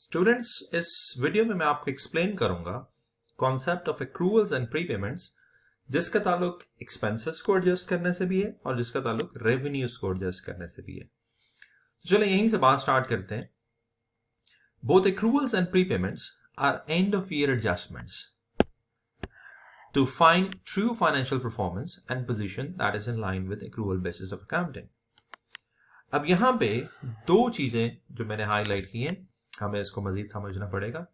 Students, इस video में मैं आपको एक्सप्लेन करूंगा कॉन्सेप्ट ऑफ एक्रूवल्स एंड प्रीपेमेंट्स, जिसका ताल्लुक एक्सपेंसेस को एडजस्ट करने से भी है और जिसका ताल्लुक रेवेन्यूज को एडजस्ट करने से भी है। तो चलिए यहीं से बात स्टार्ट करते हैं। Both accruals and prepayments are end of year adjustments to find true financial performance and position that is in line with accrual basis of accounting. अब यहां पे दो चीजें जो मैंने हाईलाइट की हैं, हमें इसको मजीद समझना पड़ेगा।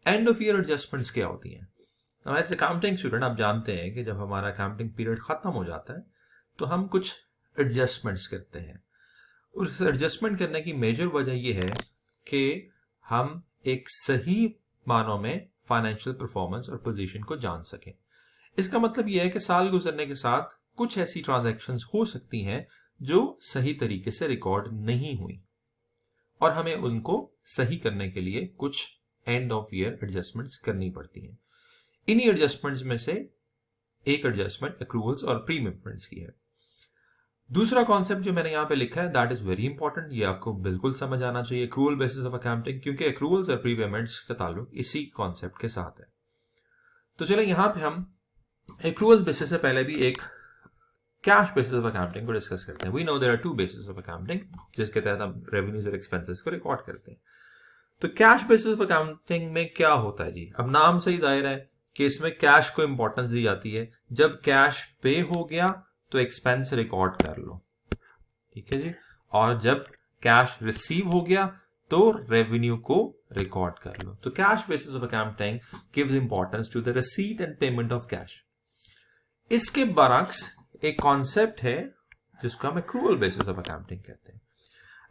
एंड ऑफ ईयर एडजस्टमेंट्स क्या होती हैं? एज अकाउंटिंग स्टूडेंट आप जानते हैं कि जब हमारा अकाउंटिंग पीरियड खत्म हो जाता है तो हम कुछ एडजस्टमेंट्स करते हैं। उस एडजस्टमेंट करने की मेजर वजह यह है कि हम एक सही मानों में फाइनेंशियल परफॉर्मेंस और पोजीशन को जान सकें। इसका मतलब यह है कि साल गुजरने के साथ कुछ ऐसी ट्रांजैक्शंस हो सकती हैं जो सही तरीके से रिकॉर्ड नहीं हुई और हमें उनको सही करने के लिए कुछ एंड ऑफ ईयर एडजस्टमेंट्स करनी पड़ती हैं। इन्हीं एडजस्टमेंट्स में से एक एडजस्टमेंट एक्रूवल्स और प्रीपेमेंट्स की है। दूसरा कॉन्सेप्ट जो मैंने यहां पे लिखा है दैट इज वेरी इंपॉर्टेंट, ये आपको बिल्कुल समझ आना चाहिए, एक्रूवल बेसिस ऑफ अकाउंटिंग, क्योंकि एक्रूवल्स और प्रीपेमेंट्स का ताल्लुक इसी कॉन्सेप्ट के साथ है। तो चले यहां पे हम एक्रूवल बेसिस से पहले भी एक कैश बेसिस ऑफ अकाउंटिंग को डिस्कस करते हैं। We know there are two basis of accounting जिसके तहत हम रेवेन्यूज और एक्सपेंसेस को रिकॉर्ड करते हैं। तो कैश बेसिस ऑफ अकाउंटिंग में क्या होता है जी? अब नाम से ही जाहिर है कि इसमें कैश को इंपॉर्टेंस दी जाती है। जब कैश पे हो गया तो एक्सपेंस रिकॉर्ड कर लो, ठीक है जी, और जब कैश रिसीव हो गया तो रेवेन्यू को रिकॉर्ड कर लो। तो cash basis of accounting gives importance to the receipt and payment of cash. इसके बरक्स एक कॉन्सेप्ट है जिसको हम एक्रूवल बेसिस ऑफ अकाउंटिंग कहते हैं।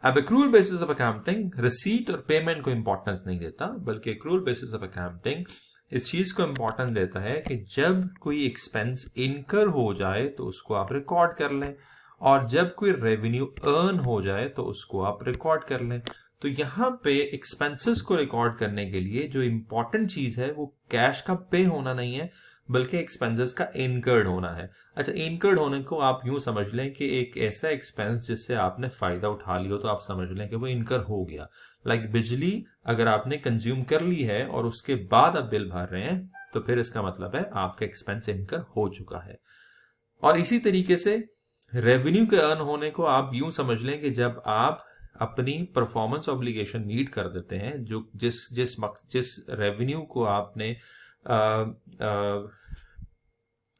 अब accrual basis of accounting receipt और पेमेंट को इंपॉर्टेंस नहीं देता, बल्कि एक्रूवल बेसिस ऑफ अकाउंटिंग इस चीज को इंपॉर्टेंस देता है कि जब कोई एक्सपेंस इनकर हो जाए तो उसको आप रिकॉर्ड कर लें और जब कोई रेवेन्यू अर्न हो जाए तो उसको आप रिकॉर्ड कर लें। तो यहां पे एक्सपेंसेस को रिकॉर्ड करने के लिए जो इंपॉर्टेंट चीज है वो कैश का पे होना नहीं है, बल्कि एक्सपेंसेस का इनकर्ड होना है। अच्छा, इनकर्ड होने को आप यूं समझ लें कि एक ऐसा एक्सपेंस जिससे आपने फायदा उठा लिया तो आप समझ लें कि वो इनकर हो गया। लाइक बिजली अगर आपने कंज्यूम कर ली है और उसके बाद आप बिल भर रहे हैं तो फिर इसका मतलब है आपका एक्सपेंस इनकर हो चुका है। और इसी तरीके से रेवेन्यू के अर्न होने को आप यूं समझ लें कि जब आप अपनी परफॉर्मेंस ऑब्लिगेशन मीट कर देते हैं, जो जिस रेवेन्यू को आपने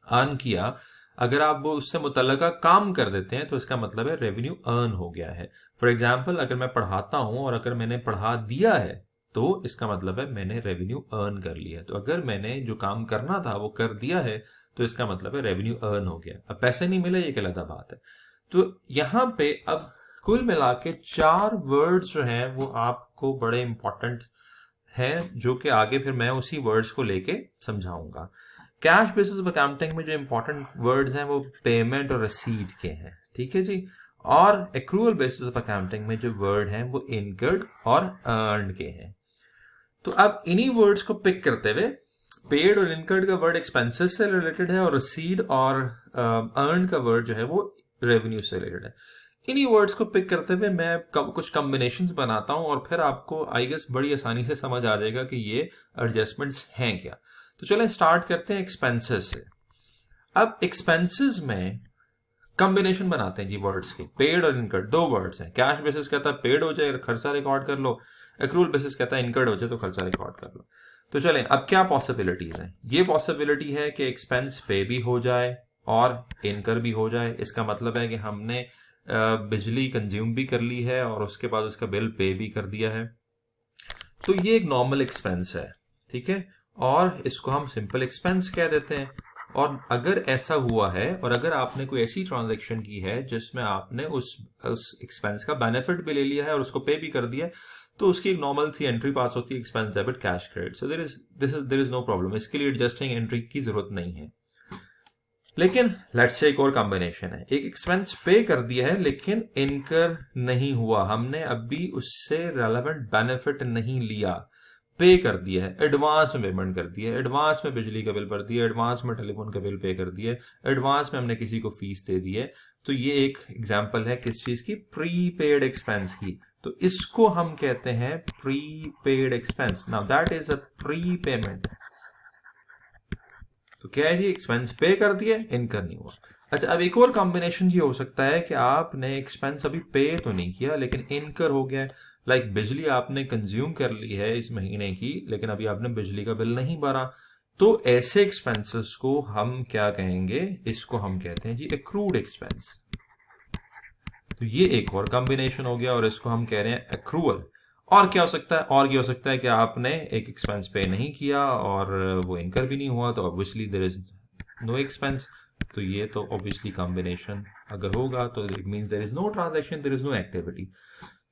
अर्न किया, अगर आप वो उससे मुतल्लिका काम कर देते हैं तो इसका मतलब है रेवेन्यू अर्न हो गया है। फॉर एग्जाम्पल, अगर मैं पढ़ाता हूं और अगर मैंने पढ़ा दिया है तो इसका मतलब है मैंने रेवेन्यू अर्न कर लिया है। तो अगर मैंने जो काम करना था वो कर दिया है तो इसका मतलब है रेवेन्यू अर्न हो गया। अब पैसे नहीं मिले, ये अलग बात है। तो यहां पे अब कुल मिला के 4 वर्ड्स जो हैं वो आपको बड़े इंपॉर्टेंट हैं, जो कि आगे फिर मैं उसी वर्ड्स को लेके समझाऊंगा। कैश बेसिस ऑफ अकाउंटिंग में जो इंपॉर्टेंट वर्ड्स हैं वो पेमेंट और रिसीट के हैं, ठीक है जी। और एक्रूवल बेसिस ऑफ अकाउंटिंग में जो वर्ड हैं वो इनकर्ड और अर्न्ड के हैं। तो अब इन्हीं वर्ड्स को पिक करते हुए, पेड और इनकर्ड का वर्ड एक्सपेंसेस से रिलेटेड है और रिसीट और अर्न का वर्ड जो है वो रेवेन्यू से रिलेटेड है। इन्हीं वर्ड्स को पिक करते हुए मैं कुछ कॉम्बिनेशंस बनाता हूं और फिर आपको आई गेस बड़ी आसानी से समझ आ जाएगा कि ये एडजस्टमेंट्स हैं क्या। तो चलें स्टार्ट करते हैं एक्सपेंसेस से। अब एक्सपेंसेस में कॉम्बिनेशन बनाते हैं जी वर्ड्स के, पेड और इनकर्ड। 2 वर्ड्स हैं। कैश बेसिस कहता है पेड हो जाए खर्चा रिकॉर्ड कर लो, एक्रूवल बेसिस कहता है इनकर्ड हो जाए तो खर्चा रिकॉर्ड कर लो। तो चलें, अब क्या पॉसिबिलिटीज हैं? ये पॉसिबिलिटी है कि एक्सपेंस पे भी हो जाए और इनकर भी हो जाए। इसका मतलब है कि हमने बिजली कंज्यूम भी कर ली है और उसके बाद उसका बिल पे भी कर दिया है, तो ये एक नॉर्मल एक्सपेंस है, ठीक है, और इसको हम सिंपल एक्सपेंस कह देते हैं। और अगर ऐसा हुआ है और अगर आपने कोई ऐसी ट्रांजैक्शन की है जिसमें आपने उस एक्सपेंस का बेनिफिट भी ले लिया है और उसको पे भी कर दिया है, तो उसकी एक नॉर्मल सी एंट्री पास होती है, expense debit cash credit. So there is no problem, इसके लिए एडजस्टिंग एंट्री की जरूरत नहीं है। लेकिन लेट्स से एक और कॉम्बिनेशन है, एक एक्सपेंस पे कर दिया है लेकिन इनकर नहीं हुआ, हमने अभी उससे रेलेवेंट बेनिफिट नहीं लिया, पे कर दिया है, एडवांस में पेमेंट कर दिया है, एडवांस में बिजली का बिल भर दिया, एडवांस में टेलीफोन का बिल पे कर दिया, एडवांस में हमने किसी को फीस दे दी है। तो ये एक एग्जांपल है किस चीज की? प्रीपेड एक्सपेंस की। तो इसको हम कहते हैं prepaid expense. Now that is a pre payment. तो क्या है जी, एक्सपेंस पे कर दिया, इनकर नहीं हुआ। अच्छा, अब एक और कॉम्बिनेशन ये हो सकता है कि आपने एक्सपेंस अभी पे तो नहीं किया लेकिन इनकर हो गया। लाइक बिजली आपने कंज्यूम कर ली है इस महीने की, लेकिन अभी आपने बिजली का बिल नहीं भरा। तो ऐसे एक्सपेंसेस को हम क्या कहेंगे, इसको हम कहते हैं जी एक्रूड एक्सपेंस। तो ये एक और कॉम्बिनेशन हो गया और इसको हम कह रहे हैं एक्रूअल। और क्या हो सकता है, और ये हो सकता है कि आपने एक एक्सपेंस पे नहीं किया और वो इनकर भी नहीं हुआ, तो obviously there is no expense. तो ये तो ऑब्वियसली कॉम्बिनेशन अगर होगा तो it means there is no transaction, there is no activity.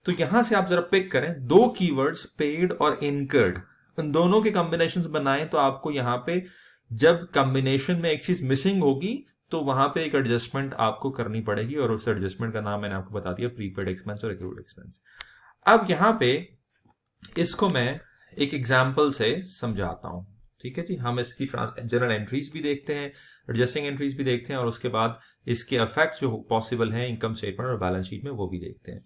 तो यहां से आप जरा पिक करें दो कीवर्ड्स, पेड और इनकर्ड, उन दोनों के कॉम्बिनेशंस बनाएं तो आपको यहां पे जब कॉम्बिनेशन में एक चीज मिसिंग होगी तो वहां पे एक एडजस्टमेंट आपको करनी पड़ेगी, और उस एडजस्टमेंट का नाम मैंने आपको बता दिया, प्रीपेड एक्सपेंस और एक्रूड एक्सपेंस। अब यहां पे इसको मैं एक एग्जाम्पल से समझाता हूं, ठीक है जी। हम इसकी जनरल एंट्रीज भी देखते हैं, एडजस्टिंग एंट्रीज भी देखते हैं, और उसके बाद इसके इफेक्ट जो पॉसिबल हैं इनकम स्टेटमेंट और बैलेंस शीट में वो भी देखते हैं।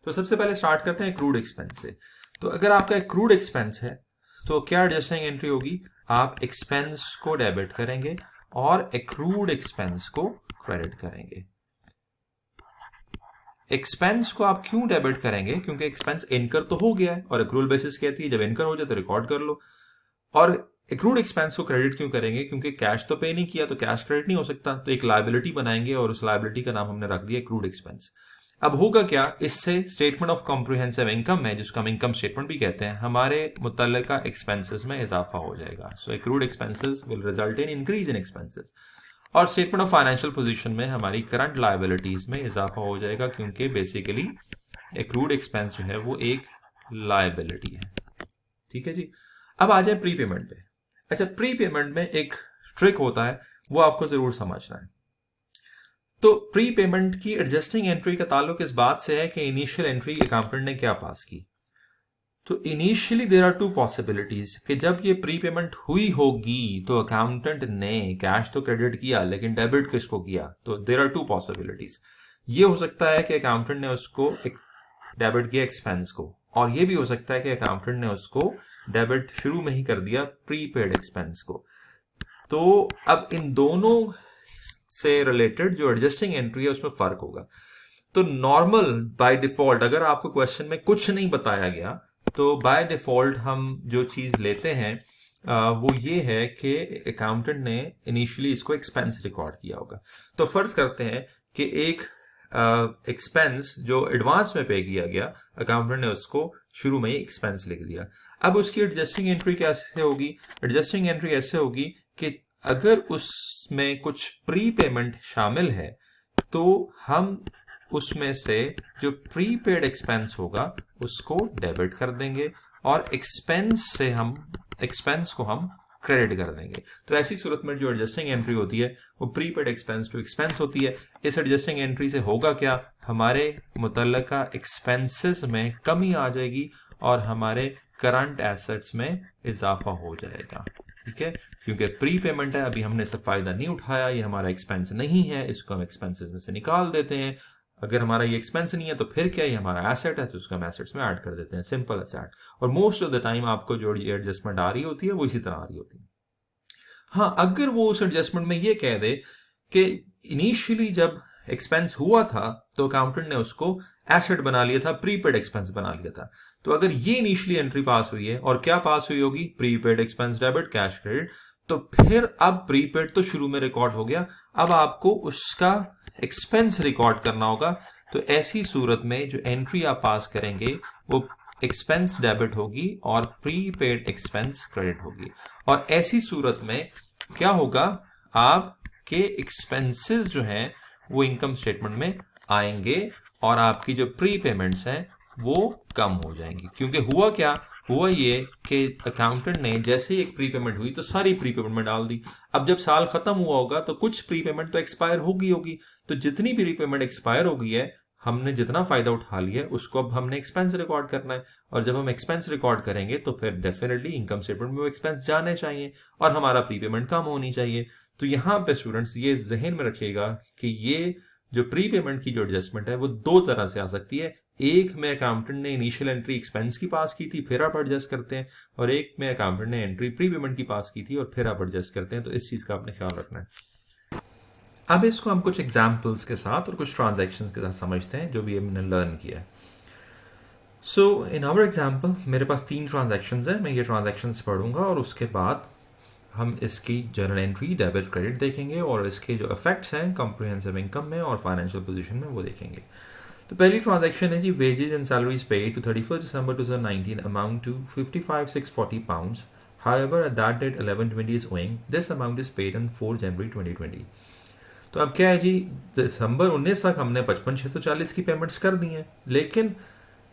तो सबसे पहले स्टार्ट करते हैं एक्रूड एक्सपेंस से। तो अगर आपका एक्रूड एक्सपेंस है तो क्या एडजस्टिंग एंट्री होगी, आप एक्सपेंस को डेबिट करेंगे और एक्रूड एक्सपेंस को क्रेडिट करेंगे। एक्सपेंस को आप क्यों डेबिट करेंगे, क्योंकि एक्सपेंस इनकर तो हो गया है और एक्रूअल बेसिस कहती है जब इनकर हो जाए तो रिकॉर्ड कर लो। और एक्रूड एक्सपेंस को क्रेडिट क्यों करेंगे, क्योंकि कैश तो पे नहीं किया तो कैश क्रेडिट नहीं हो सकता, तो एक लायबिलिटी बनाएंगे और उस लायबिलिटी का नाम हमने रख दिया एक्रूड एक्सपेंस। अब होगा क्या, इससे स्टेटमेंट ऑफ कॉम्प्रिहेंसिव इनकम है, जिसको हम इनकम स्टेटमेंट भी कहते हैं, हमारे मुतल्लिका एक्सपेंसेस में इजाफा हो जाएगा। So accrued expenses will result in increase in expenses. और स्टेटमेंट ऑफ फाइनेंशियल पोजीशन में हमारी करंट लायबिलिटीज में इजाफा हो जाएगा, क्योंकि बेसिकली एक्रूड एक्सपेंस जो है वो एक लायबिलिटी है, ठीक है जी। अब आ जाए प्री पेमेंट पे। अच्छा, प्री पेमेंट में एक ट्रिक होता है, वो आपको जरूर समझना है। तो प्री पेमेंट की एडजस्टिंग एंट्री का ताल्लुक इस बात से है कि इनिशियल एंट्री अकाउंटेंट ने क्या पास की। तो initially there are two possibilities कि जब ये प्री पेमेंट हुई होगी तो अकाउंटेंट ने कैश तो क्रेडिट किया लेकिन डेबिट किसको किया, तो देयर आर टू पॉसिबिलिटीज। ये हो सकता है कि अकाउंटेंट ने उसको डेबिट किया एक्सपेंस को, और ये भी हो सकता है कि अकाउंटेंट ने उसको डेबिट शुरू में ही कर दिया प्रीपेड एक्सपेंस को। तो अब इन दोनों से रिलेटेड जो एडजस्टिंग एंट्री है उसमें फर्क होगा। तो नॉर्मल बाय डिफॉल्ट अगर आपको क्वेश्चन में कुछ नहीं बताया गया तो बाय डिफॉल्ट हम जो चीज लेते हैं वो ये है कि अकाउंटेंट ने इनिशियली इसको एक्सपेंस रिकॉर्ड किया होगा। तो फर्ज करते हैं कि एक एक्सपेंस जो एडवांस में पे किया गया, अकाउंटेंट ने उसको शुरू में ही एक्सपेंस लिख दिया। अब उसकी एडजस्टिंग एंट्री कैसे होगी, एडजस्टिंग एंट्री ऐसे होगी कि अगर उसमें कुछ प्री पेमेंट शामिल है तो हम उसमें से जो प्रीपेड एक्सपेंस होगा उसको डेबिट कर देंगे और एक्सपेंस को हम क्रेडिट कर देंगे। तो ऐसी सूरत में जो एडजस्टिंग एंट्री होती है वो प्रीपेड एक्सपेंस टू एक्सपेंस होती है। इस एडजस्टिंग एंट्री से होगा क्या, हमारे मुतल्लका एक्सपेंसेस में कमी आ जाएगी और हमारे करंट एसेट्स में इजाफा हो जाएगा, ठीक है। क्योंकि प्री पेमेंट है, अभी हमने इससे फायदा नहीं उठाया, ये हमारा एक्सपेंस नहीं है, इसको हम एक्सपेंसेस में से निकाल देते हैं। अगर हमारा ये एक्सपेंस नहीं है तो फिर क्या, ये हमारा एसेट है तो उसको हम एसेट्स में ऐड कर देते हैं, सिंपल एसेट। और मोस्ट ऑफ द टाइम आपको जो एडजस्टमेंट आ रही होती है वो इसी तरह आ रही होती है। हाँ, अगर वो उस एडजस्टमेंट में ये कह दे कि इनिशियली जब एक्सपेंस हुआ था तो अकाउंटेंट ने उसको एसेट बना लिया था, प्रीपेड एक्सपेंस बना लिया था, तो अगर ये इनिशियली एंट्री पास हुई है और क्या पास हुई होगी, prepaid expense debit cash credit, तो फिर अब प्रीपेड तो शुरू में रिकॉर्ड हो गया, अब आपको उसका एक्सपेंस रिकॉर्ड करना होगा। तो ऐसी सूरत में जो एंट्री आप पास करेंगे वो एक्सपेंस डेबिट होगी और प्रीपेड एक्सपेंस क्रेडिट होगी। और ऐसी सूरत में क्या होगा, आपके एक्सपेंसेस जो हैं वो इनकम स्टेटमेंट में आएंगे और आपकी जो प्री पेमेंट्स हैं वो कम हो जाएंगी। क्योंकि हुआ क्या, हुआ ये कि अकाउंटेंट ने जैसे ही एक प्री पेमेंट हुई तो सारी प्री पेमेंट में डाल दी। अब जब साल खत्म हुआ होगा तो कुछ प्री पेमेंट तो एक्सपायर होगी, तो जितनी प्री पेमेंट एक्सपायर हो गई है, हमने जितना फायदा उठा लिया है उसको अब हमने एक्सपेंस रिकॉर्ड करना है। और जब हम एक्सपेंस रिकॉर्ड करेंगे तो फिर डेफिनेटली इनकम स्टेटमेंट में वो एक्सपेंस जाने चाहिए और हमारा प्री पेमेंट कम होनी चाहिए। तो यहाँ पे स्टूडेंट्स ये जहन में रखिएगा कि ये जो प्री पेमेंट की जो एडजस्टमेंट है वो दो तरह से आ सकती है। एक में अकाउंटेंट ने इनिशियल एंट्री एक्सपेंस की पास की थी, फिर आप एडजस्ट करते हैं, और एक में अकाउंटेंट ने एंट्री प्री पेमेंट की पास की थी और फिर आप एडजस्ट करते हैं। तो इस चीज का आपने ख्याल रखना है। अब इसको हम कुछ एग्जाम्पल्स के साथ और कुछ ट्रांजैक्शंस के साथ समझते हैं जो भी हमने लर्न किया है। सो इन आवर एग्जाम्पल मेरे पास 3 ट्रांजैक्शंस है, मैं ये ट्रांजैक्शंस पढ़ूंगा और उसके बाद हम इसकी जर्नल एंट्री डेबिट क्रेडिट देखेंगे और इसके जो इफेक्ट्स हैं कॉम्प्रिहेंसिव इनकम में और फाइनेंशियल पोजीशन में वो देखेंगे। तो पहली ट्रांजैक्शन है जी, wages and salaries paid to 31 December 2019 amount to 55,640 pounds. However, at that date 11/20 is owing. This amount is paid on 4 January 2020. तो अब क्या है जी, दिसंबर 19 तक हमने 55,640 की पेमेंट्स कर दी हैं, लेकिन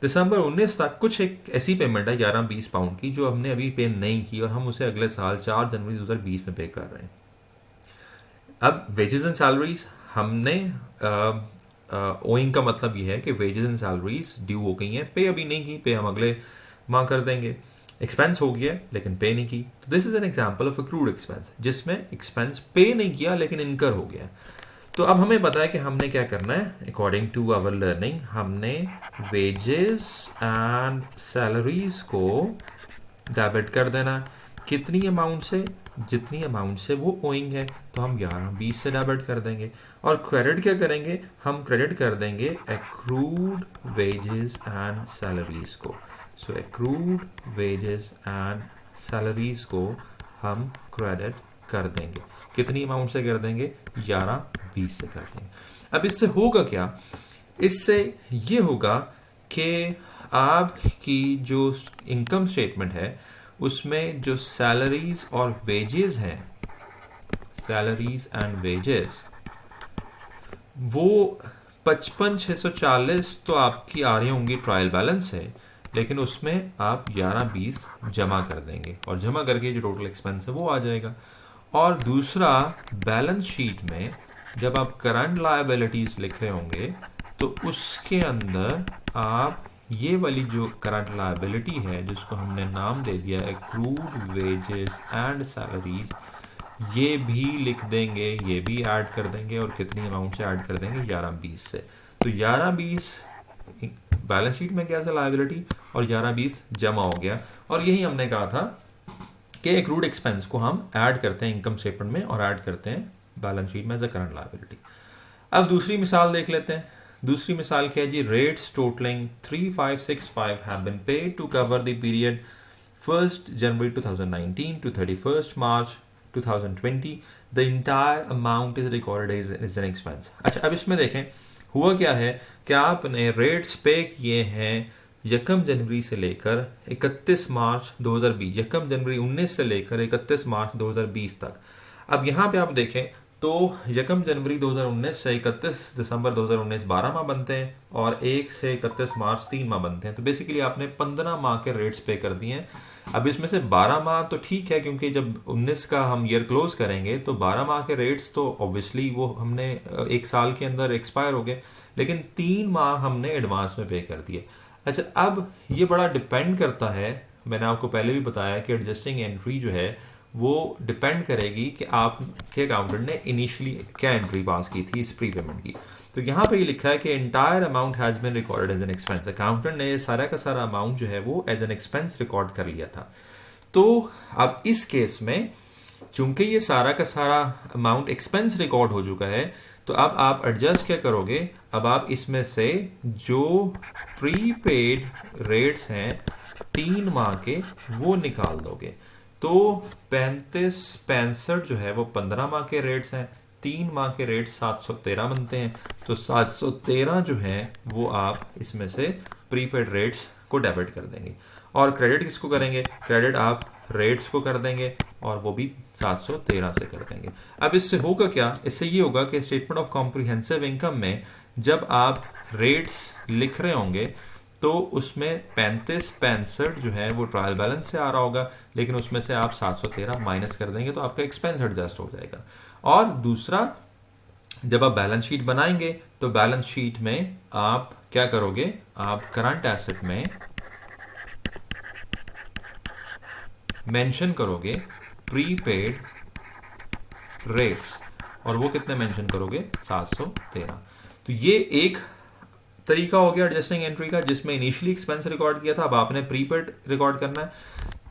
दिसंबर 19 तक कुछ एक ऐसी पेमेंट है 11-20 पाउंड की जो हमने अभी पे नहीं की और हम उसे अगले साल 4 जनवरी 2020 में पे कर रहे हैं। अब वेजेस एंड सैलरीज हमने ओइंग का मतलब ये है कि वेजेस एंड सैलरीज ड्यू हो गई हैं, पे अभी नहीं की, पे हम अगले माह कर देंगे। एक्सपेंस हो गया लेकिन पे नहीं की, तो this is an example of accrued expense, जिसमें एक्सपेंस पे नहीं किया लेकिन इनकर हो गया। तो अब हमें पता है कि हमने क्या करना है। अकॉर्डिंग टू आवर लर्निंग हमने वेजेस एंड सैलरीज को डेबिट कर देना। कितनी अमाउंट से? जितनी अमाउंट से वो ओइंग है, तो हम 11-20 से डेबिट कर देंगे। और क्रेडिट क्या करेंगे? हम क्रेडिट कर देंगे एक्रूड वेजेस एंड सैलरीज को। सो एक्रूड वेजेस एंड सैलरीज को हम क्रेडिट कर देंगे। कितनी अमाउंट से कर देंगे? 11-20 से कर देंगे। अब इससे होगा क्या? इससे ये होगा कि आपकी जो इनकम स्टेटमेंट है उसमें जो सैलरीज और वेजेस हैं, सैलरीज एंड वेजेस, वो 55,640 तो आपकी आ रही होंगी ट्रायल बैलेंस है, लेकिन उसमें आप 11-20 जमा कर देंगे और जमा करके जो टोटल एक्सपेंस है वो आ जाएगा। और दूसरा, बैलेंस शीट में जब आप करंट लायबिलिटीज लिख रहे होंगे तो उसके अंदर आप ये वाली जो करंट लायबिलिटी है जिसको हमने नाम दे दिया एक्रूड वेजेस एंड सैलरीज, ये भी लिख देंगे, ये भी ऐड कर देंगे। और कितनी अमाउंट से ऐड कर देंगे? 11-20 से। तो 11-20 बैलेंस शीट में क्या था लायबिलिटी और 11-20 जमा हो गया। और यही हमने कहा था कि एक्रूड एक्सपेंस को हम ऐड करते हैं इनकम स्टेटमेंट में और ऐड करते हैं बैलेंस शीट में एज अ करंट लायबिलिटी। अब दूसरी मिसाल देख लेते हैं। दूसरी मिसाल क्या है जी? Rates totalling 3565 have been paid to cover the period 1 January 2019 to 31 March 2020. The entire amount is recorded as an expense. अच्छा, अब इसमें देखें हुआ क्या है कि आपने रेट्स पे किए हैं 1 जनवरी से लेकर 31 मार्च 2020, 1 जनवरी 19 से लेकर 31 मार्च 2020 तक। अब यहाँ पे आप देखें तो 1 जनवरी 2019 से 31 दिसंबर 2019 12 माह बनते हैं और 1 से 31 मार्च 3 माह बनते हैं। तो बेसिकली आपने 15 माह के रेट्स पे कर दिए हैं। अब इसमें से 12 माह तो ठीक है, क्योंकि जब 19 का हम ईयर क्लोज करेंगे तो 12 माह के रेट्स तो ऑब्वियसली वो हमने एक साल के अंदर एक्सपायर हो गए, लेकिन 3 माह हमने एडवांस में पे कर दिए। अच्छा, अब ये बड़ा डिपेंड करता है, मैंने आपको पहले भी बताया कि एडजस्टिंग एंट्री जो है वो डिपेंड करेगी कि आपके अकाउंटेंट ने इनिशियली क्या एंट्री पास की थी इस प्री पेमेंट की। तो यहाँ पे ये लिखा है कि entire amount has been recorded as an expense. Accountant ने सारा का सारा अमाउंट जो है वो एज एन एक्सपेंस रिकॉर्ड कर लिया था। तो अब इस केस में चूंकि ये सारा का सारा अमाउंट एक्सपेंस रिकॉर्ड हो चुका है, तो अब आप एडजस्ट क्या करोगे? अब आप इसमें से जो प्रीपेड रेट्स हैं 3 माह के वो निकाल दोगे। तो 35-65 जो है वो 15 माह के रेट्स हैं, 3 माह के रेट 713 बनते हैं। तो 713 जो है वो आप इसमें से प्रीपेड रेट्स को डेबिट कर देंगे। और क्रेडिट किसको करेंगे? क्रेडिट आप रेट्स को कर देंगे और वो भी 713 से कर देंगे। अब इससे होगा क्या? इससे ये होगा कि स्टेटमेंट ऑफ कॉम्प्रिहेंसिव इनकम में जब आप रेट्स लिख रहे होंगे तो उसमें 35-65 जो है वो ट्रायल बैलेंस से आ रहा होगा, लेकिन उसमें से आप 713 माइनस कर देंगे तो आपका एक्सपेंस एडजस्ट हो जाएगा। और दूसरा, जब आप बैलेंस शीट बनाएंगे तो बैलेंस शीट में आप क्या करोगे? आप करंट एसेट में मेंशन करोगे प्रीपेड रेट्स, और वो कितने मेंशन करोगे? 713। तो ये एक तरीका हो गया एडजस्टिंग एंट्री का, जिसमें इनिशियली एक्सपेंस रिकॉर्ड किया था, अब आपने प्रीपेड रिकॉर्ड करना है।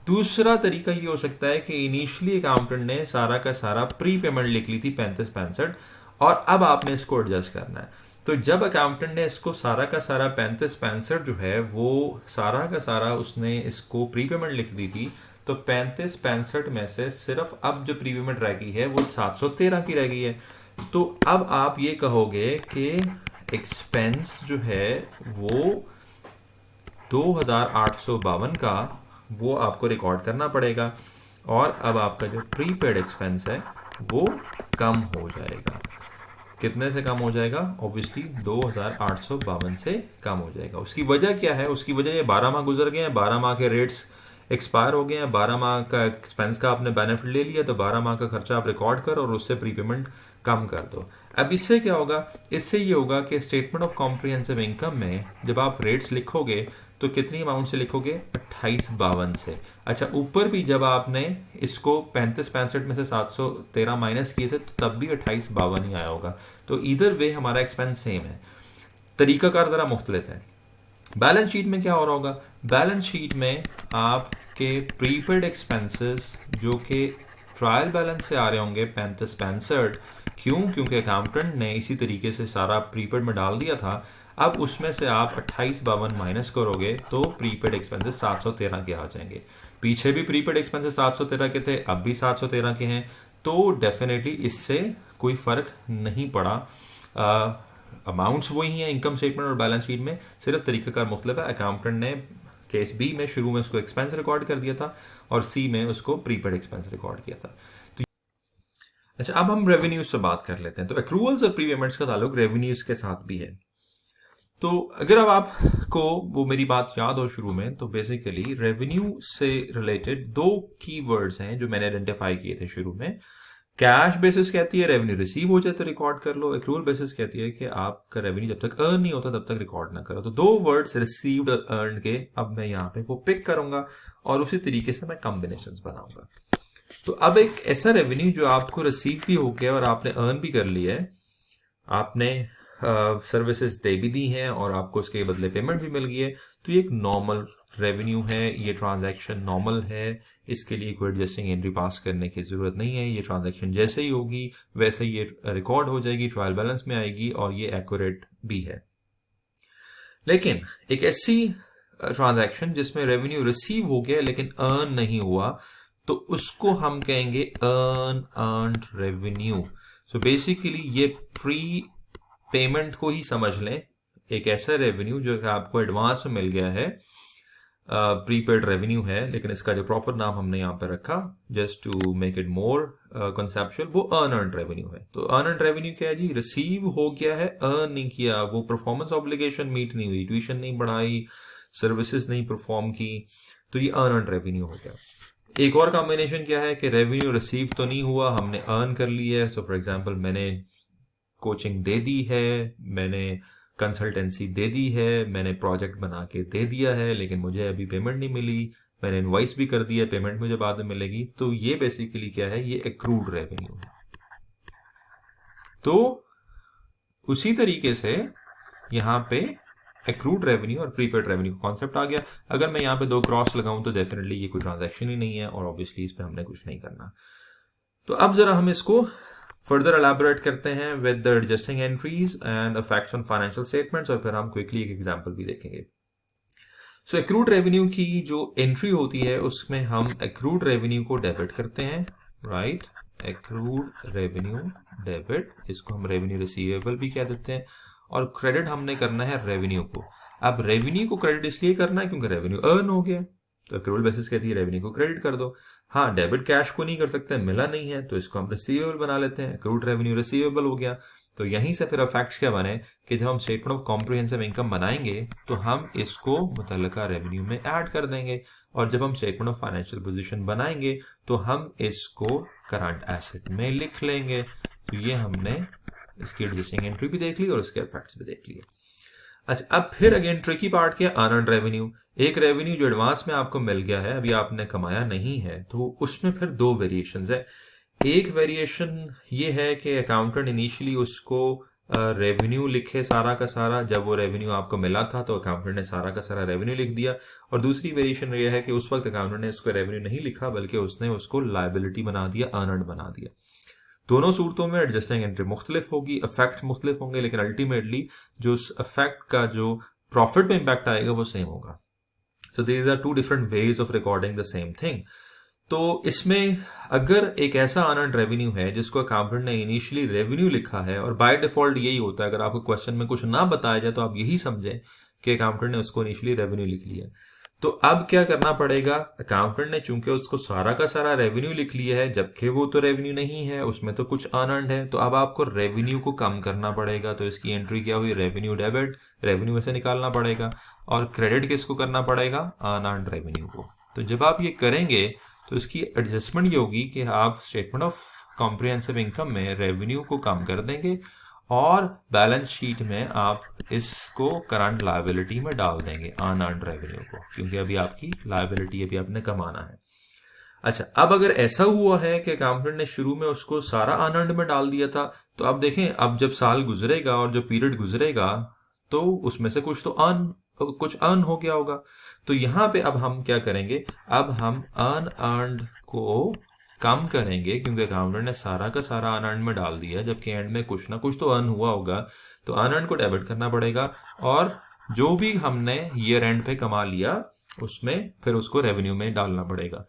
दूसरा तरीका ये हो सकता है कि इनिशियली अकाउंटेंट ने सारा का सारा प्री पेमेंट लिख ली थी 35-65, और अब आपने इसको एडजस्ट करना है। तो जब अकाउंटेंट ने इसको सारा का सारा 35-65 जो है वो सारा का सारा उसने इसको प्री पेमेंट लिख दी थी, तो 35-65 में से सिर्फ अब जो प्री पेमेंट रह गई है वो 713 की रह गई है। तो अब आप ये कहोगे कि एक्सपेंस जो है वो 2852 का वो आपको रिकॉर्ड करना पड़ेगा, और अब आपका जो प्रीपेड एक्सपेंस है वो कम हो जाएगा। कितने से कम हो जाएगा? ऑब्वियसली 2852 से कम हो जाएगा। उसकी वजह क्या है? उसकी वजह ये 12 माह गुजर गए हैं, 12 माह के रेट्स एक्सपायर हो गए हैं, 12 माह का एक्सपेंस का आपने बेनिफिट ले लिया, तो 12 माह का खर्चा आप रिकॉर्ड कर और उससे प्रीपेमेंट कम कर दो। अब इससे क्या होगा? इससे ये होगा कि स्टेटमेंट ऑफ कॉम्प्रिहेंसिव इनकम में जब आप रेट्स लिखोगे तो कितनी अमाउंट से लिखोगे? 2852 से। अच्छा, ऊपर भी जब आपने इसको 35-65 में से 713 माइनस किए थे तो तब भी 2852 ही आया होगा। तो इधर वे हमारा एक्सपेंस सेम है, तरीकाकार जरा मुख्तलिफ है। बैलेंस शीट में क्या हो रहा होगा? बैलेंस शीट में आपके प्रीपेड एक्सपेंसेस जो कि ट्रायल बैलेंस से आ रहे होंगे 35-65, क्यों? क्योंकि अकाउंटेंट ने इसी तरीके से सारा प्रीपेड में डाल दिया था। अब उसमें से आप 2852 माइनस करोगे तो प्रीपेड एक्सपेंसेस 713 के आ जाएंगे। पीछे भी प्रीपेड एक्सपेंसेस 713 के थे, अब भी 713 के हैं, तो डेफिनेटली इससे कोई फर्क नहीं पड़ा। अमाउंट्स वही हैं इनकम स्टेटमेंट और बैलेंस शीट में, सिर्फ तरीकाकार मुख्तलिफ है। अकाउंटेंट ने केस बी में शुरू में उसको एक्सपेंस रिकॉर्ड कर दिया था और सी में उसको प्रीपेड एक्सपेंस रिकॉर्ड किया था। तो अच्छा, अब हम रेवेन्यूज से बात कर लेते हैं। तो एक्रूवल्स और प्रीपेमेंट्स का ताल्लुक रेवेन्यूज के साथ भी है। तो अगर अब आपको वो मेरी बात याद हो शुरू में, तो बेसिकली रेवेन्यू से रिलेटेड दो कीवर्ड्स हैं जो मैंने आइडेंटिफाई किए थे शुरू में। कैश बेसिस कहती है रेवेन्यू रिसीव हो जाए तो रिकॉर्ड कर लो, एक्रूवल बेसिस कहती है कि आपका रेवेन्यू जब तक अर्न नहीं होता तब तक रिकॉर्ड ना करो। तो दो वर्ड्स रिसीव्ड और अर्न के अब मैं यहाँ पे वो पिक करूंगा और उसी तरीके से मैं कॉम्बिनेशंस बनाऊंगा। तो अब एक ऐसा रेवेन्यू जो आपको रिसीव भी हो गया और आपने अर्न भी कर लिया है, आपने सर्विसेज दे भी दी हैं और आपको उसके बदले पेमेंट भी मिल गई है, तो ये एक नॉर्मल रेवेन्यू है, ये ट्रांजैक्शन नॉर्मल है, इसके लिए कोई एडजस्टिंग एंट्री पास करने की जरूरत नहीं है। ये ट्रांजैक्शन जैसे ही होगी वैसे ये रिकॉर्ड हो जाएगी, ट्रायल बैलेंस में आएगी और ये एक्यूरेट भी है। लेकिन एक ऐसी ट्रांजैक्शन जिसमें रेवेन्यू रिसीव हो गया लेकिन अर्न नहीं हुआ, तो उसको हम कहेंगे अर्न्ड रेवेन्यू। सो बेसिकली ये प्री पेमेंट को ही समझ लें, एक ऐसा रेवेन्यू जो आपको एडवांस में मिल गया है, प्रीपेड रेवेन्यू है, लेकिन इसका जो प्रॉपर नाम हमने यहाँ पे रखा just to make it more conceptual, वो अर्न्ड रेवेन्यू है। तो अर्न्ड रेवेन्यू क्या है जी? रिसीव हो गया है, अर्न नहीं किया, वो परफॉर्मेंस ऑब्लिगेशन मीट नहीं हुई, ट्यूशन नहीं बढ़ाई, सर्विसेज नहीं परफॉर्म की, तो ये अर्न्ड रेवेन्यू हो गया। एक और कॉम्बिनेशन क्या है कि रेवेन्यू रिसीव तो नहीं हुआ, हमने अर्न कर लिया है। सो फॉर एग्जांपल मैंने कोचिंग दे दी है, मैंने कंसल्टेंसी दे दी है, मैंने प्रोजेक्ट बना के दे दिया है, लेकिन मुझे अभी पेमेंट नहीं मिली, मैंने इनवॉइस भी कर दिया, पेमेंट मुझे बाद में मिलेगी। तो ये बेसिकली क्या है? ये एक्रूड रेवेन्यू है। तो उसी तरीके से यहां पे एक्रूड रेवेन्यू और प्रीपेड रेवेन्यू कॉन्सेप्ट आ गया। अगर मैं यहाँ पे दो क्रॉस लगाऊं तो डेफिनेटली ये कोई ट्रांजैक्शन ही नहीं है और ऑब्वियसली इस पे हमने कुछ नहीं करना। तो अब जरा हम इसको फर्दर एलैबोरेट करते हैं with the adjusting entries and effects on financial statements, और फिर हम क्विकली एक एग्जांपल भी देखेंगे। सो एक्रूड रेवेन्यू की जो एंट्री होती है उसमें हम एक्रूड रेवेन्यू को डेबिट करते हैं, राइट? एक्रूड रेवेन्यू डेबिट, इसको हम रेवेन्यू रिसीवेबल भी कह देते हैं, और क्रेडिट हमने करना है रेवेन्यू को। अब रेवेन्यू को क्रेडिट इसलिए करना है क्योंकि रेवेन्यू अर्न हो गया, तो एक्रूवल बेसिस कहती है रेवेन्यू को क्रेडिट कर दो। हाँ, डेबिट कैश को नहीं कर सकते, मिला नहीं है, तो इसको हम रिसीवेबल बना लेते हैं, एक्रूड रेवेन्यू रिसीवेबल हो गया। तो यहीं से फिर इफेक्ट्स क्या बने कि जब हम स्टेटमेंट ऑफ कॉम्प्रिहेंसिव इनकम बनाएंगे तो हम इसको मुतल्लिका रेवेन्यू में ऐड कर देंगे, और जब हम स्टेटमेंट ऑफ फाइनेंशियल पोजीशन बनाएंगे तो हम इसको करंट एसेट में लिख लेंगे। तो ये हमने इसकी एडजस्टिंग एंट्री भी देख ली और उसके इफेक्ट्स भी देख लिए। अच्छा, अब फिर अगेन ट्रिकी पार्ट क्या? Earned revenue. एक रेवेन्यू जो एडवांस में आपको मिल गया है, अभी आपने कमाया नहीं है, तो उसमें फिर दो वेरिएशंस है। एक वेरिएशन ये है कि अकाउंटेंट इनिशियली उसको रेवेन्यू लिखे सारा का सारा, जब वो रेवेन्यू आपको मिला था तो अकाउंटेंट ने सारा का सारा रेवेन्यू लिख दिया। और दूसरी वेरिएशन ये है कि उस वक्त अकाउंटेंट ने उसको रेवेन्यू नहीं लिखा बल्कि उसने उसको लायबिलिटी बना दिया, अर्नड बना दिया। दोनों सूरतों में एडजस्टिंग एंट्री मुख्तलिफ होगी, इफेक्ट मुख्तलिफ होंगे, लेकिन अल्टीमेटली जो इफेक्ट का जो प्रॉफिट पे इम्पैक्ट आएगा वो सेम होगा। So these are two different ways of recording the same thing. तो इसमें अगर एक ऐसा अर्नड रेवेन्यू है जिसको अकाउंटेंट ने इनिशियली रेवेन्यू लिखा है, और बाय डिफॉल्ट यही होता है, अगर आपको क्वेश्चन में कुछ ना बताया जाए तो आप यही समझें कि अकाउंटेंट ने उसको इनिशियली रेवेन्यू लिख लिया। तो अब क्या करना पड़ेगा, अकाउंटेंट ने चूंकि उसको सारा का सारा रेवेन्यू लिख लिया है जबकि वो तो रेवेन्यू नहीं है, उसमें तो कुछ अर्नड है, तो अब आपको रेवेन्यू को कम करना पड़ेगा। तो इसकी एंट्री क्या हुई, रेवेन्यू डेबिट, रेवेन्यू में से निकालना पड़ेगा, और क्रेडिट किसको करना पड़ेगा, अनअर्न्ड रेवेन्यू को। तो जब आप ये करेंगे तो इसकी एडजस्टमेंट ये होगी कि आप स्टेटमेंट ऑफ कॉम्प्रिहेंसिव इनकम में रेवेन्यू को कम कर देंगे और बैलेंस शीट में आप इसको करंट लायबिलिटी में डाल देंगे, अनअर्न्ड रेवेन्यू को, क्योंकि अभी आपकी लायबिलिटी अभी आपने कमाना है। अच्छा, अब अगर ऐसा हुआ है कि अकाउंटेंट ने शुरू में उसको सारा अनअर्न्ड में डाल दिया था, तो अब देखें, अब जब साल गुजरेगा और जो पीरियड गुजरेगा तो उसमें से कुछ अर्न हो गया होगा। तो यहां पे अब हम क्या करेंगे, अब हम अनअर्न्ड को कम करेंगे, क्योंकि अकाउंटेंट ने सारा का सारा अनअर्न्ड में डाल दिया, जबकि एंड में कुछ ना कुछ तो अर्न हुआ होगा, तो अनअर्न्ड को डेबिट करना पड़ेगा, और जो भी हमने ईयर एंड पे कमा लिया उसमें फिर उसको रेवेन्यू में डालना पड़ेगा।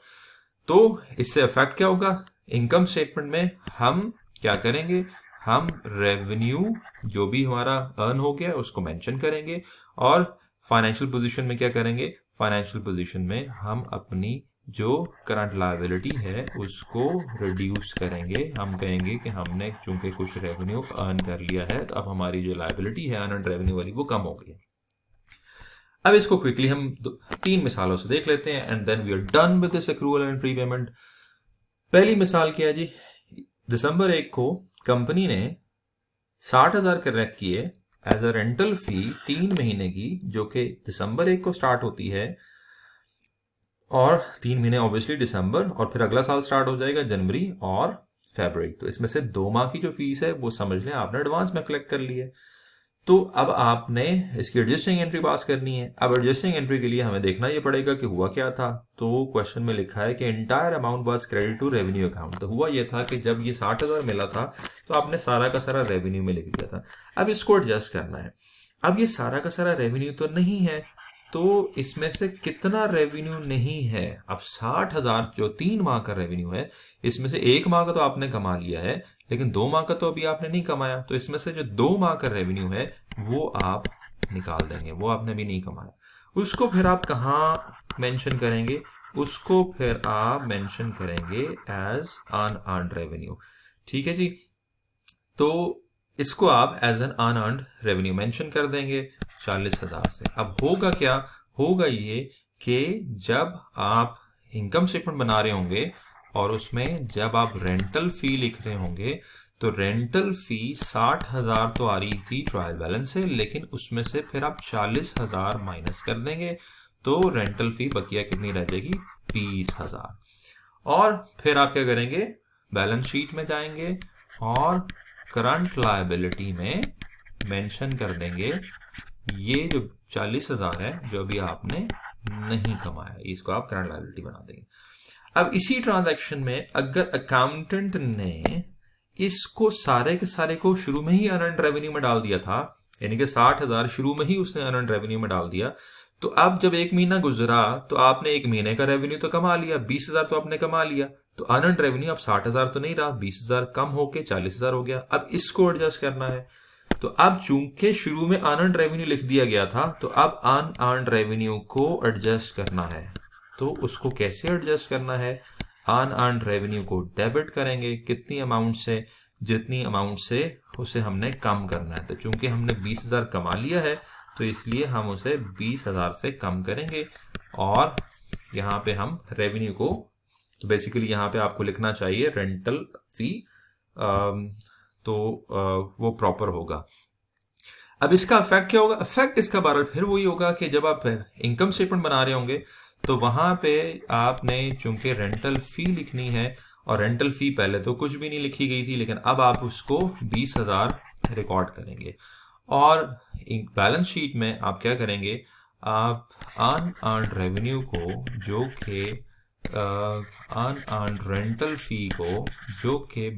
तो इससे इफेक्ट क्या होगा, इनकम स्टेटमेंट में हम क्या करेंगे, हम रेवेन्यू जो भी हमारा अर्न हो गया उसको मेंशन करेंगे, और फाइनेंशियल पोजीशन में क्या करेंगे, फाइनेंशियल पोजीशन में हम अपनी जो करंट लायबिलिटी है उसको रिड्यूस करेंगे। हम कहेंगे कि हमने चूंकि कुछ रेवेन्यू अर्न कर लिया है, तो अब हमारी जो लायबिलिटी है अर्नड रेवेन्यू वाली वो कम हो गई है। अब इसको क्विकली हम 3 मिसालों से देख लेते हैं, and then we are done with this accrual and prepayment. पहली मिसाल क्या है जी, दिसंबर 1 को कंपनी ने 60,000 कलेक्ट किए एज अ रेंटल फी 3 महीने की, जो कि दिसंबर 1 को स्टार्ट होती है, और 3 महीने ऑब्वियसली दिसंबर, और फिर अगला साल स्टार्ट हो जाएगा जनवरी और फरवरी। तो इसमें से 2 माह की जो फीस है वो समझ लें आपने एडवांस में कलेक्ट कर ली है। तो अब आपने इसकी एडजस्टिंग एंट्री पास करनी है। अब एडजस्टिंग एंट्री के लिए हमें देखना ये पड़ेगा कि हुआ क्या था। तो क्वेश्चन में लिखा है कि entire amount was credit to revenue account. तो हुआ ये था कि जब ये 60,000 मिला था तो आपने सारा का सारा रेवेन्यू में लिख दिया था। अब इसको एडजस्ट करना है। अब ये सारा का सारा रेवेन्यू तो नहीं है, तो इसमें से कितना रेवेन्यू नहीं है। अब 60,000 जो 3 माह का रेवेन्यू है, इसमें से 1 माह का तो आपने कमा लिया है, लेकिन 2 माह का तो अभी आपने नहीं कमाया। तो इसमें से जो 2 माह का रेवेन्यू है वो आप निकाल देंगे, वो आपने अभी नहीं कमाया। उसको फिर आप कहाँ मेंशन करेंगे, उसको फिर आप मेंशन करेंगे एज अनअर्न्ड रेवेन्यू। ठीक है जी, तो इसको आप as an unearned revenue mention कर देंगे 40,000 से। अब होगा क्या, होगा ये कि जब आप इनकम स्टेटमेंट बना रहे होंगे और उसमें जब आप रेंटल फी लिख रहे होंगे, तो रेंटल फी 60,000 तो आ रही थी ट्रायल बैलेंस से, लेकिन उसमें से फिर आप 40,000 माइनस कर देंगे, तो रेंटल फी बकिया कितनी रह जाएगी, 20,000। और फिर आप क्या करेंगे, बैलेंस शीट में जाएंगे और करंट लायबिलिटी में मेंशन कर देंगे ये जो 40,000 है जो अभी आपने नहीं कमाया, इसको आप करंट लायबिलिटी बना देंगे। अब इसी ट्रांजैक्शन में अगर अकाउंटेंट ने इसको सारे के सारे को शुरू में ही अर्नड रेवेन्यू में डाल दिया था, यानी कि 60,000 शुरू में ही उसने अर्नड रेवेन्यू में डाल दिया, तो अब जब 1 महीना गुजरा तो आपने 1 महीने का रेवेन्यू तो कमा लिया, 20,000 तो आपने कमा लिया, तो अर्नड रेवेन्यू अब 60,000 तो नहीं रहा, 20,000 कम होके 40,000 हो गया। अब इसको एडजस्ट करना है। तो अब चूंकि शुरू में अर्नड रेवेन्यू लिख दिया गया था, तो अब अनअर्न्ड रेवेन्यू को एडजस्ट करना है। तो उसको कैसे एडजस्ट करना है, अनअर्न्ड रेवेन्यू को डेबिट करेंगे, कितनी अमाउंट से, जितनी अमाउंट से उसे हमने कम करना है। तो चूंकि हमने 20,000 कमा लिया है तो इसलिए हम उसे 20,000 से कम करेंगे, और यहाँ पे हम रेवेन्यू को, तो बेसिकली यहाँ पे आपको लिखना चाहिए रेंटल फी, तो वो प्रॉपर होगा। अब इसका इफेक्ट क्या होगा, इफेक्ट इसका बहरहाल फिर वही होगा कि जब आप इनकम स्टेटमेंट बना रहे होंगे तो वहां पे आपने चूंकि रेंटल फी लिखनी है, और रेंटल फी पहले तो कुछ भी नहीं लिखी गई थी, लेकिन अब आप उसको 20,000 रिकॉर्ड करेंगे। और बैलेंस शीट में आप क्या करेंगे, आप अनअर्न्ड रेवेन्यू को, जो कि अनअर्न्ड रेंटल फी को, जो कि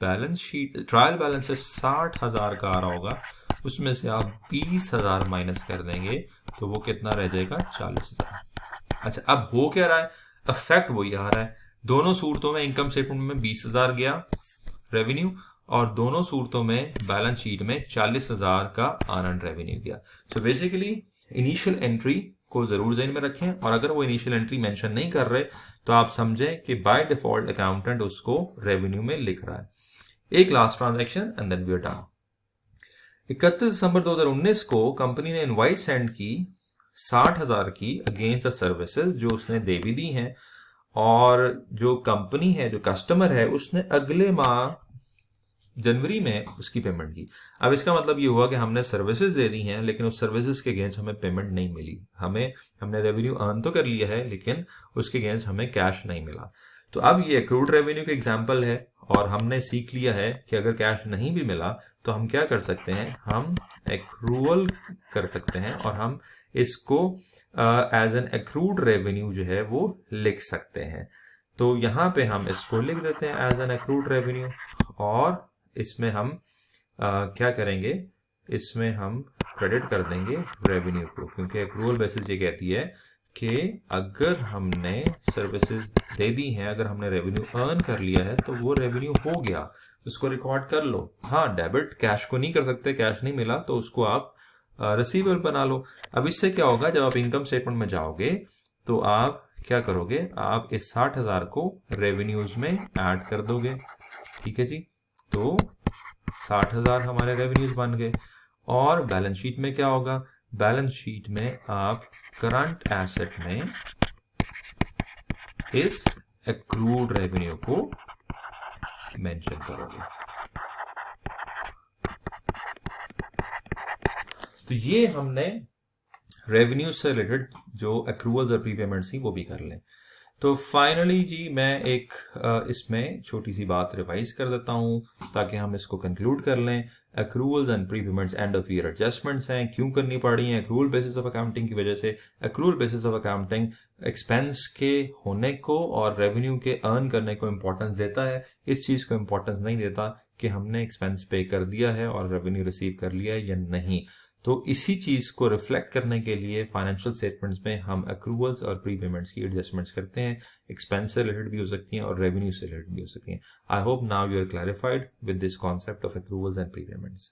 बैलेंस शीट ट्रायल बैलेंस से 60,000 का आ रहा होगा, उसमें से आप 20,000 माइनस कर देंगे तो वो कितना रह जाएगा, 40,000। अच्छा, अब हो क्या रहा है, इफेक्ट वही आ रहा है। दोनों सूरतों में इनकम स्टेटमेंट में 20,000 गया रेवेन्यू, और दोनों सूरतों में बैलेंस शीट में 40,000 का अनअर्न्ड रेवेन्यू गया। सो बेसिकली इनिशियल एंट्री को जरूर ज़हन में रखें, और अगर वो इनिशियल एंट्री मेंशन नहीं कर रहे तो आप समझें कि बाय डिफॉल्ट अकाउंटेंट उसको रेवेन्यू में लिख रहा है। एक last transaction and then we are done. 31 दिसंबर 2019 को कंपनी ने इनवॉइस सेंड की 60,000 की अगेंस्ट द सर्विसेज जो उसने दे भी दी हैं, और जो कंपनी है, जो कस्टमर है, उसने अगले माह जनवरी में उसकी पेमेंट की। अब इसका मतलब ये हुआ कि हमने सर्विसेज दे दी हैं, लेकिन उस सर्विसेज के अगेंस्ट हमें पेमेंट नहीं मिली। हमने रेवेन्यू अर्न तो कर लिया है, लेकिन उसके अगेंस्ट हमें कैश नहीं मिला। तो अब ये एक्रूड रेवेन्यू का एग्जाम्पल है, और हमने सीख लिया है कि अगर कैश नहीं भी मिला तो हम क्या कर सकते हैं, हम एक्रूअल कर सकते हैं, और हम इसको एज एन एक्रूड रेवेन्यू जो है वो लिख सकते हैं। तो यहाँ पे हम इसको लिख देते हैं एज एन एक्रूड रेवेन्यू, और इसमें हम क्या करेंगे, इसमें हम क्रेडिट कर देंगे रेवेन्यू को, क्योंकि एक्रूअल बेसिस ये कहती है कि अगर हमने सर्विसेज दे दी हैं, अगर हमने रेवेन्यू अर्न कर लिया है तो वो रेवेन्यू हो गया, उसको रिकॉर्ड कर लो। हाँ, डेबिट कैश को नहीं कर सकते, कैश नहीं मिला तो उसको आप रिसीवेबल बना लो। अब इससे क्या होगा, जब आप इनकम स्टेटमेंट में जाओगे तो आप क्या करोगे, आप इस 60,000 को रेवेन्यूज में ऐड कर दोगे। ठीक है जी, तो 60,000 हमारे रेवेन्यूज बन गए। और बैलेंस शीट में क्या होगा, बैलेंस शीट में आप करंट एसेट में इस एक्रूड रेवेन्यू को मेंशन करोगे। तो ये हमने रेवेन्यू से रिलेटेड जो एक्रूअल्स और प्रीपेमेंट्स थी वो भी कर लें। तो फाइनली जी मैं एक इसमें छोटी सी बात रिवाइज कर देता हूं ताकि हम इसको कंक्लूड कर लें। Accruals and prepayments end of year adjustments हैं, क्यों करनी पड़ रही हैं, एक्रूअल बेसिस ऑफ अकाउंटिंग की वजह से। Accrual basis of accounting expense के होने को और रेवेन्यू के अर्न करने को इंपॉर्टेंस देता है, इस चीज को इंपॉर्टेंस नहीं देता कि हमने एक्सपेंस पे कर दिया है और रेवेन्यू रिसीव कर लिया है या नहीं। तो इसी चीज को रिफ्लेक्ट करने के लिए फाइनेंशियल स्टेटमेंट्स में हम एक्रूवल्स और प्रीपेमेंट्स की एडजस्टमेंट्स करते हैं। एक्सपेंस से रिलेटेड भी हो सकती हैं और रेवेन्यू से रिलेटेड भी हो सकती हैं। I hope now you are clarified with this concept of accruals and प्रीपेमेंट्स।